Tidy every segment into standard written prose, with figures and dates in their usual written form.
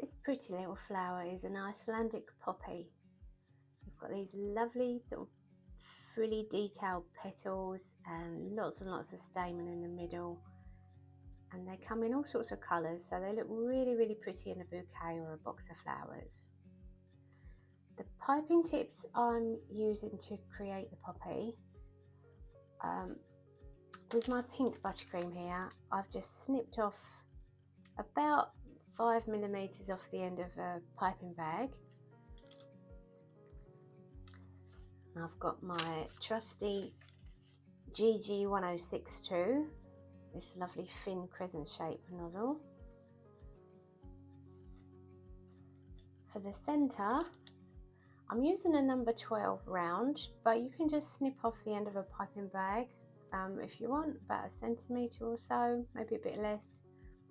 This pretty little flower is an Icelandic poppy. You've got these lovely sort of frilly detailed petals and lots of stamen in the middle, and they come in all sorts of colours, so they look really pretty in a bouquet or a box of flowers. The piping tips I'm using to create the poppy, with my pink buttercream here, I've just snipped off about 5mm off the end of a piping bag. I've got my trusty GG1062, this lovely thin crescent shaped nozzle. For the centre, I'm using a number 12 round, but you can just snip off the end of a piping bag if you want, about 1 centimetre or so, maybe a bit less.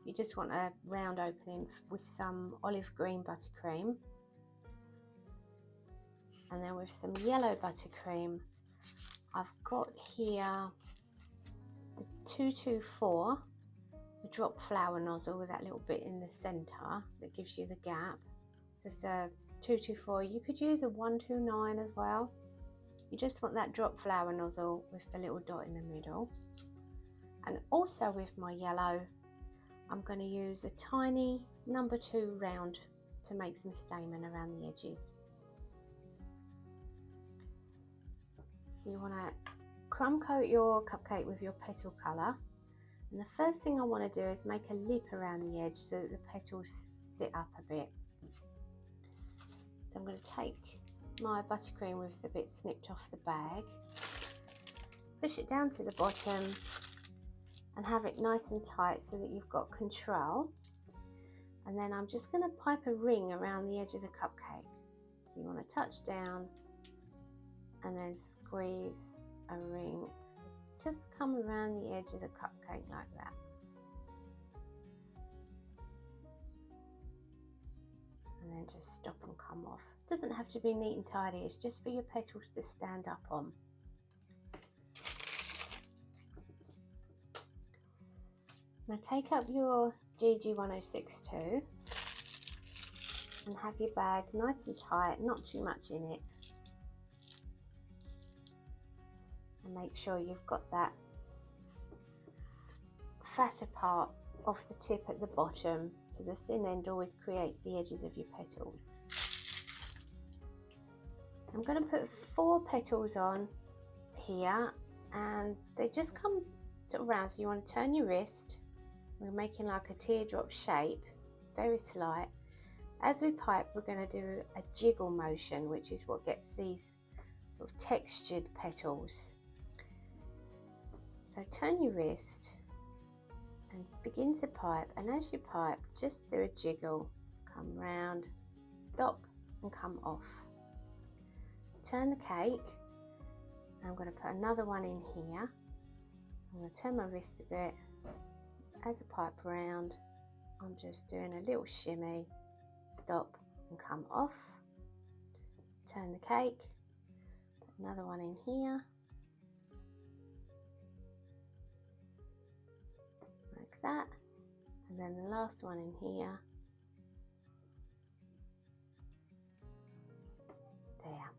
You just want a round opening with some olive green buttercream. And then with some yellow buttercream, I've got here the 224, the drop flower nozzle with that little bit in the centre that gives you the gap. So it's a 224. You could use a 129 as well. You just want that drop flower nozzle with the little dot in the middle. And also with my yellow, I'm going to use a tiny number 2 round to make some stamen around the edges. So you want to crumb coat your cupcake with your petal colour, and the first thing I want to do is make a lip around the edge so that the petals sit up a bit. So I'm going to take my buttercream with the bit snipped off the bag, push it down to the bottom and have it nice and tight so that you've got control. And then I'm just going to pipe a ring around the edge of the cupcake. So you want to touch down and then squeeze a ring, just come around the edge of the cupcake like that. And then just stop and come off. It doesn't have to be neat and tidy, it's just for your petals to stand up on. Now take up your GG1062 and have your bag nice and tight, not too much in it. And make sure you've got that fatter part off the tip at the bottom, so the thin end always creates the edges of your petals. I'm going to put 4 petals on here, and they just come sort of round, so you want to turn your wrist. We're making like a teardrop shape, very slight. As we pipe, we're going to do a jiggle motion, which is what gets these sort of textured petals. So turn your wrist and begin to pipe, and as you pipe, just do a jiggle, come round, stop and come off. Turn the cake, and I'm going to put another one in here. I'm going to turn my wrist a bit. As I pipe round, I'm just doing a little shimmy, stop and come off. Turn the cake, put another one in here. Like that, and then the last one in here. There.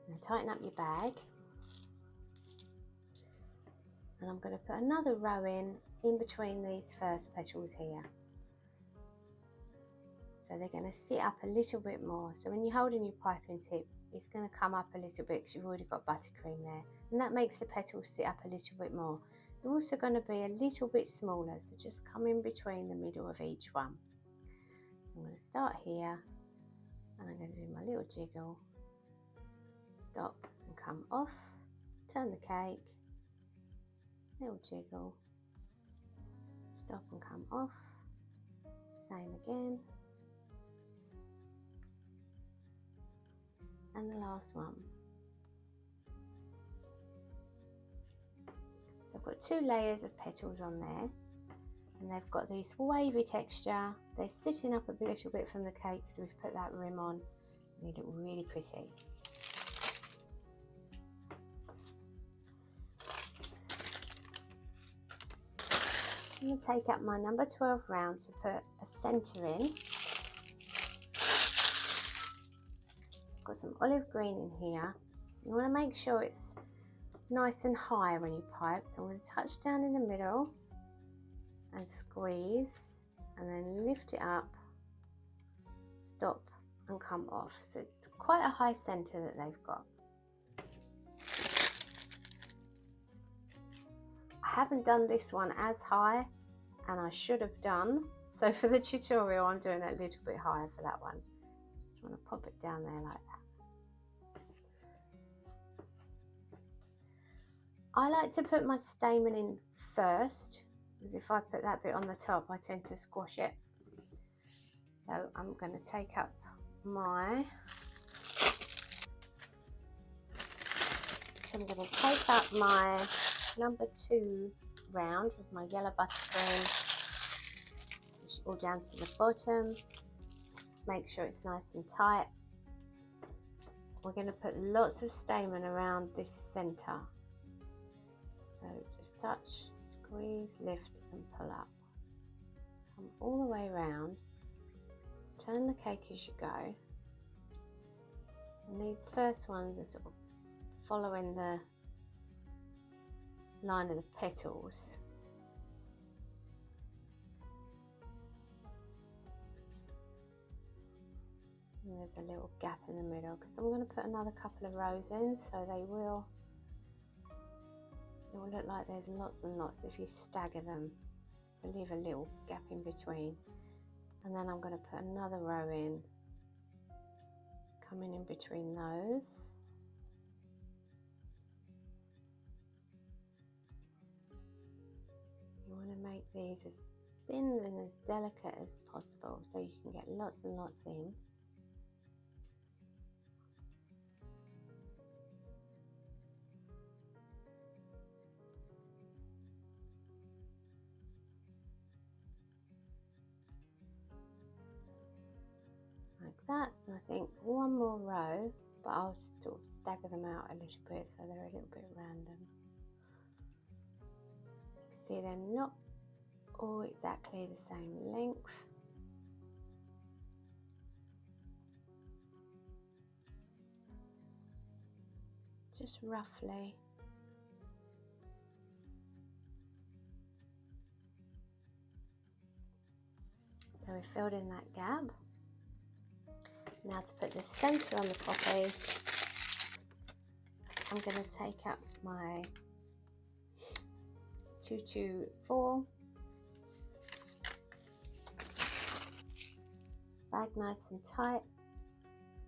Now tighten up your bag, and I'm going to put another row in between these first petals here. So they're going to sit up a little bit more. So when you're holding your piping tip, it's going to come up a little bit because you've already got buttercream there, and that makes the petals sit up a little bit more. They're also going to be a little bit smaller, so just come in between the middle of each one. So I'm going to start here, and I'm going to do my little jiggle, stop and come off, turn the cake, little jiggle, stop and come off, same again, and the last one. So I've got 2 layers of petals on there, and they've got this wavy texture. They're sitting up a little bit from the cake, so we've put that rim on, and they look really pretty. I'm going to take up my number 12 round to put a centre in. I've got some olive green in here. You want to make sure it's nice and high when you pipe, so I'm going to touch down in the middle and squeeze, and then lift it up, stop and come off. So it's quite a high centre that they've got. I haven't done this one as high, and I should have done, so for the tutorial I'm doing it a little bit higher for that one. Just want to pop it down there like that. I like to put my stamen in first, because if I put that bit on the top I tend to squash it. So I'm going to take up my number 2 round with my yellow buttercream, push it all down to the bottom, make sure it's nice and tight. We're going to put lots of stamen around this centre, so just touch, squeeze, lift and pull up, come all the way around, turn the cake as you go, and these first ones are sort of following the line of the petals. And there's a little gap in the middle because I'm going to put another couple of rows in, so it will look like there's lots and lots if you stagger them, so leave a little gap in between. And then I'm going to put another row in, coming in between those. You want to make these as thin and as delicate as possible so you can get lots and lots in. Like that, and I think one more row, but I'll still stagger them out a little bit so they're a little bit random. See, they're not all exactly the same length. Just roughly. So we filled in that gap. Now to put the centre on the poppy, I'm going to take up my 224, bag nice and tight,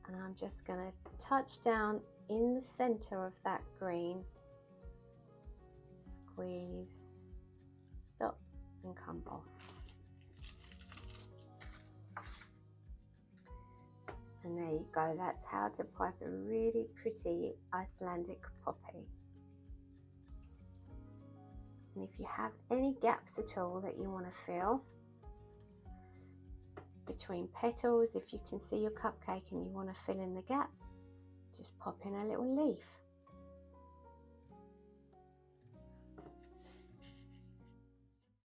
and I'm just going to touch down in the centre of that green, squeeze, stop and come off. And there you go, that's how to pipe a really pretty Icelandic poppy. And if you have any gaps at all that you want to fill between petals, if you can see your cupcake and you want to fill in the gap, just pop in a little leaf.